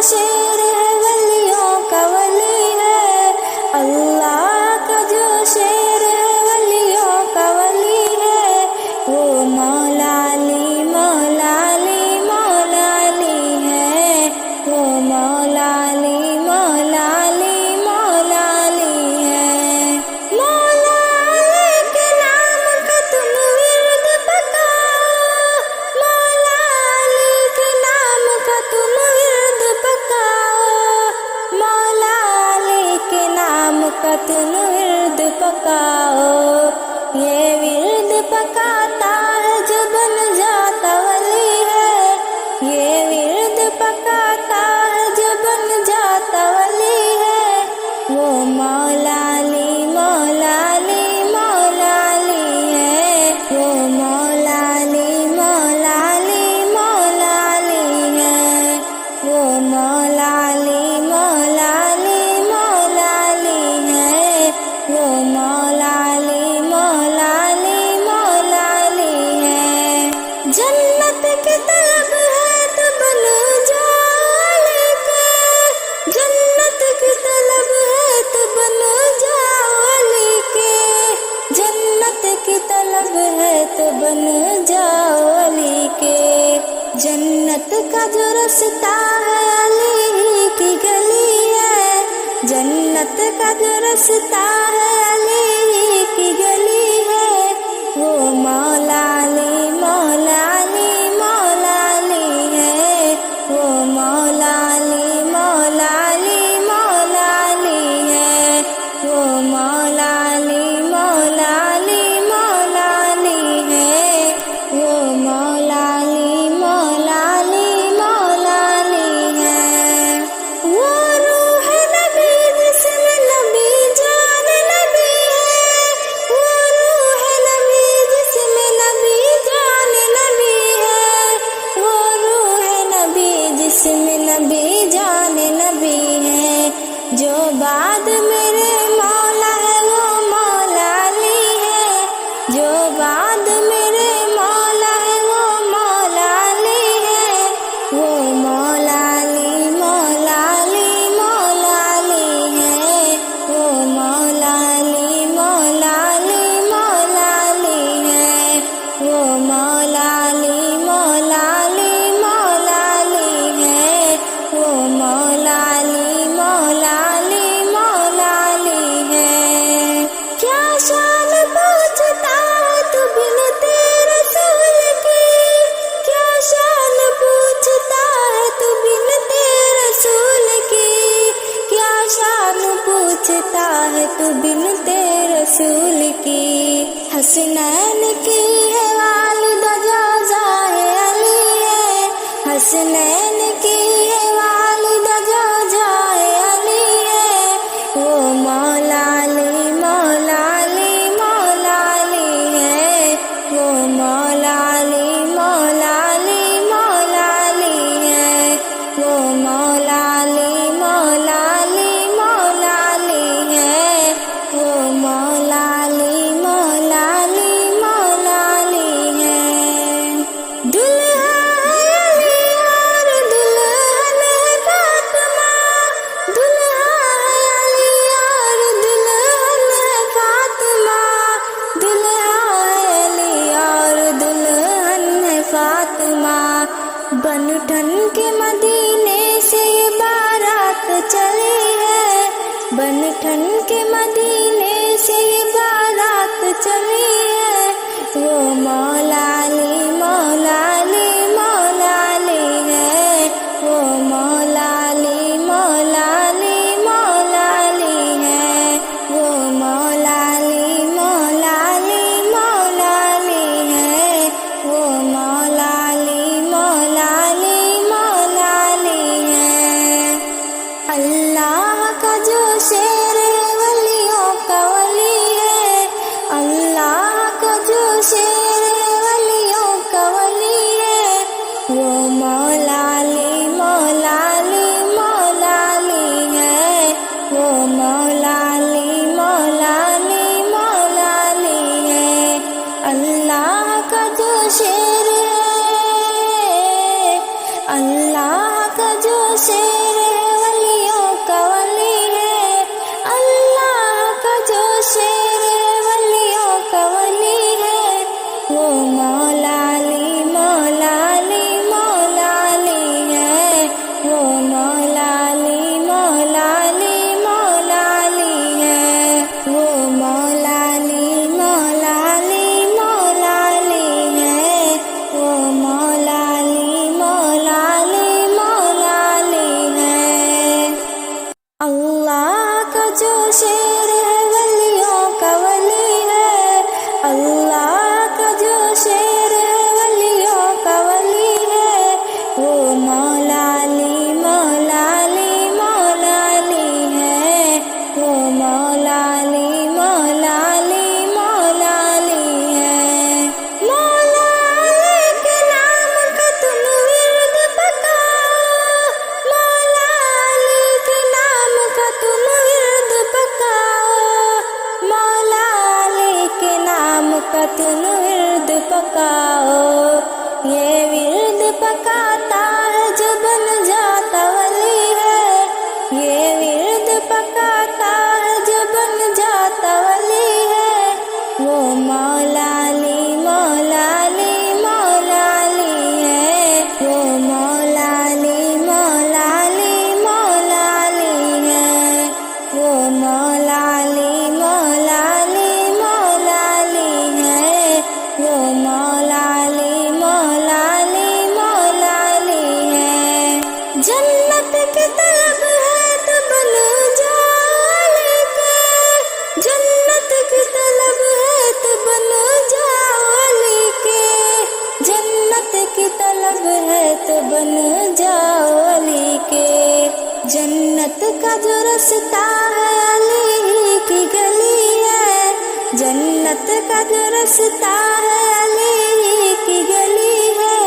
شیر ہے ولیوں کا ولی ہے، اللہ کا جو شیر ہے ولیوں کا ولی ہے، وہ مولا علی مولا علی مولا علی ہے، وہ مولا علی مولا علی مولا علی ہے۔ مولا علی کے نام کا تم ورد پکاؤ، مولا علی کے نام کا تم ورد پکاؤ، مولا علی کے نام کا تم ورد پکاؤ، یہ ورد پکاتا ہے جو بن جاتا ولی ہے، یہ ورد پکاتا ہے جو بن جاتا ولی ہے، وہ مولا علی مولا علی مولا علی ہے، وہ مولا علی مولا علی مولا علی ہے، وہ مولا علی مولا علی مولا علی ہے، وہ مولا علی مولا علی مولا علی ہے۔ جنت کی طلب ہے تو بن جاؤ علی کے، جنت کی طلب ہے تو بن جاؤ علی کے، جنت کی طلب ہے تو بن جاؤ علی کے، جنت کا جو رستہ ہے علی کی گلی ہے، جنت کا جو رستہ ہے علی کی گلی ہے، وہ مولا علی مولا علی مولا علی ہے، وہ مولا علی مولا علی مولا علی ہے، وہ مولا علی مولا علی مولا علی ہے، وہ مولا علی مولا علی مولا علی ہے۔ وہ روح نبی جس میں نبی جان نبی ہے، وہ روح نبی جس میں نبی جان نبی ہے، وہ روح نبی جس میں نبی جان نبی ہے، جو بعد میرے مولا ہے وہ مولا علی ہے، جو بعد میرے مولا ہے وہ مولا علی ہے، وہ مولا علی مولا علی مولا علی ہے، وہ مولا علی مولا علی مولا علی ہے، وہ مولا علی مولا علی مولا علی ہے، وہ مولا علی مولا علی مولا علی ہے۔ کیا شان پوچھتا ہے تو بنتے رسول کی، کیا شان پوچھتا ہے تو بنتے رسول کی، کیا شان پوچھتا ہے تو بنتے رسول کی، حسنین کی ہے والدہ جو جائے علی ہے، حسنین کی ہے والدہ جو جائے علی ہے، وہ مولا علی مولا علی مولا علی ہے، وہ مولا علی مولا علی مولا علی ہے، وہ مولا علی مولا علی مولا علی ہے، وہ مولا علی مولا علی مولا علی ہے۔ دلہا ہے علی اور دلہن ہے فاطمہ، دلہا ہے علی اور دلہن ہے فاطمہ، دلہا ہے علی اور دلہن ہے فاطمہ، بن ٹھن کے مدینے سے یہ بارات چلی ہے، بن ٹھن کے مدینے سے یہ بارات چلی ہے، وہ مولا علی مولا علی مولا علی ہے، وہ مولا علی مولا علی مولا علی ہے، وہ مولا علی مولا علی مولا علی ہے، وہ مولا علی مولا علی مولا علی ہے۔ اللہ کا جو شیر ہے ولیوں کا ولی ہے، اللہ کا جو شیر ہے ولیوں کا ولی ہے، وہ مولا علی مولا علی مولا علی ہے، وہ مولا علی مولا علی مولا علی ہے۔ اللہ کا جو شیر ہے، اللہ کا جو شیر شیر ہے ولیوں کا ولی ہے، اللہ کا جو شیر ہے ولیوں کا ولی ہے، وہ مولا علی مولا علی مولا علی ہے، وہ مولا علی مولا علی مولا علی ہے۔ مولا علی کے نام کا تم ورد پکاؤ، مولا علی کے نام کا تم ورد پکاؤ، مولا علی کے نام کا تم ورد پکاؤ، یہ ورد پکاتا ہے جو بن جاتا ولی ہے، یہ ورد پکاتا ہے جو بن جاتا ولی ہے، وہ مولا علی مولا علی مولا علی ہے، وہ مولا علی مولا علی مولا علی ہے، وہ مولا علی مولا علی مولا علی ہے، وہ مولا علی مولا علی مولا علی ہے۔ جنت کی طلب ہے تو بن جاؤ علی کے، جنت کی طلب ہے تو بن جاؤ علی کے، جنت کی طلب ہے تو بن جاؤ علی کے، جنت کا جو رستہ ہے علی کی گلی ہے، جنت کا جو رستہ ہے علی کی گلی ہے،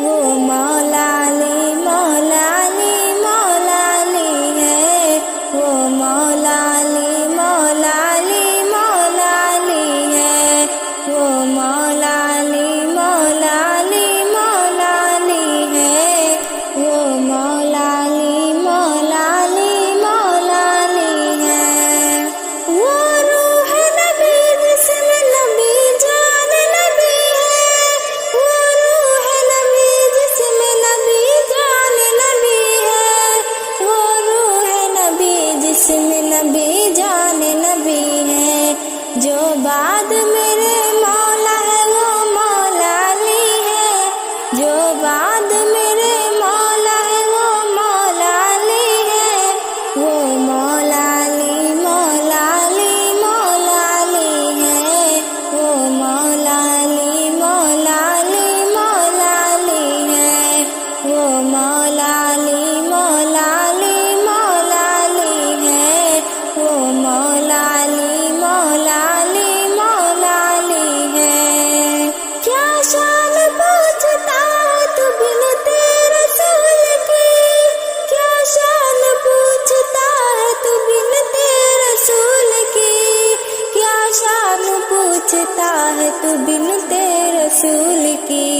وہ مولا علی مولا علی مولا علی ہے، وہ مولا علی مولا علی مولا علی ہے، وہ مولا علی مولا علی مولا علی ہے، وہ مولا علی مولا علی مولا علی ہے۔ وہ روح نبی جس میں نبی جان نبی ہے، وہ روح نبی جس میں نبی جان نبی ہے، وہ روح نبی جس میں نبی جان نبی ہے، جو بعد میرے مولا ہے وہ مولا علی ہے، جو بعد میرے مولا ہے وہ مولا علی ہے، وہ مولا علی مولا علی مولا علی ہے، وہ مولا علی مولا علی مولا علی ہے، وہ مولا علی مولا علی مولا علی ہے، وہ مولا علی مولا علی مولا علی ہے۔ کیا شان پوچھتا ہے تو بنتے رسول کی، کیا شان پوچھتا ہے تو بنتے رسول کی، کیا شان پوچھتا ہے تو بنتے رسول کی،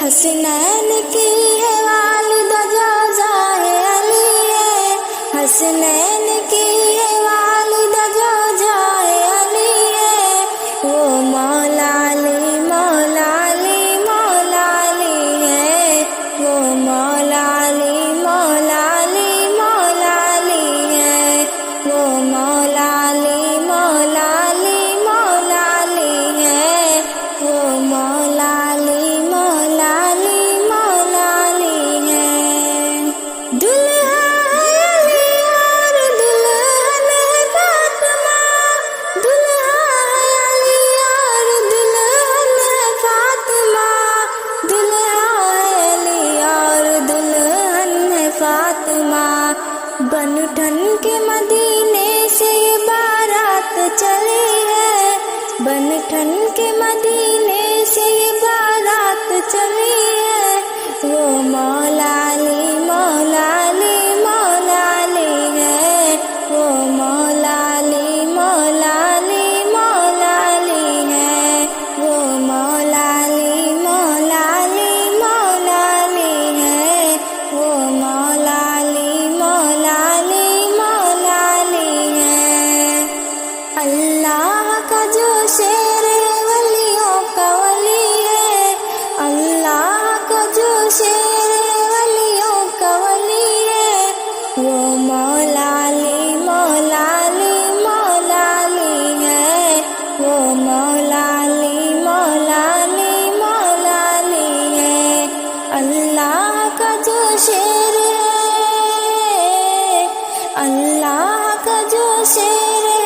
حسنین کی ہے والدہ جو جاہ علی ہے، حسنین کی ہے والدہ جو جاہ علی ہے، وہ مولا علی مولا علی مولا علی ہے، وہ مولا علی مولا علی مولا علی ہے، وہ مولا علی مولا علی مولا علی ہے، وہ مولا علی مولا علی مولا علی ہے۔ دلہا ہے علی اور دلہن ہے فاطمہ، دلہا ہے علی اور دلہن ہے فاطمہ، دلہا ہے علی اور دلہن ہے فاطمہ، بن ٹھن کے مدینے سے یہ بارات چلی ہے، بن ٹھن کے مدینے سے یہ بارات چلی ہے، وہ مولا علی مولا علی مولا علی ہے، وہ مولا علی مولا علی مولا علی ہے، وہ مولا علی مولا علی مولا علی ہے، وہ مولا علی مولا علی مولا علی ہے۔ اللہ کا جو شیر ہے ولیوں کا ولی ہے، اللہ کا جو شیر ہے ولیوں کا ولی ہے، وہ مولا علی مولا علی مولا علی ہے، وہ مولا علی مولا علی مولا علی ہے۔ اللہ کا جو شیر ہے، اللہ کا جو شیر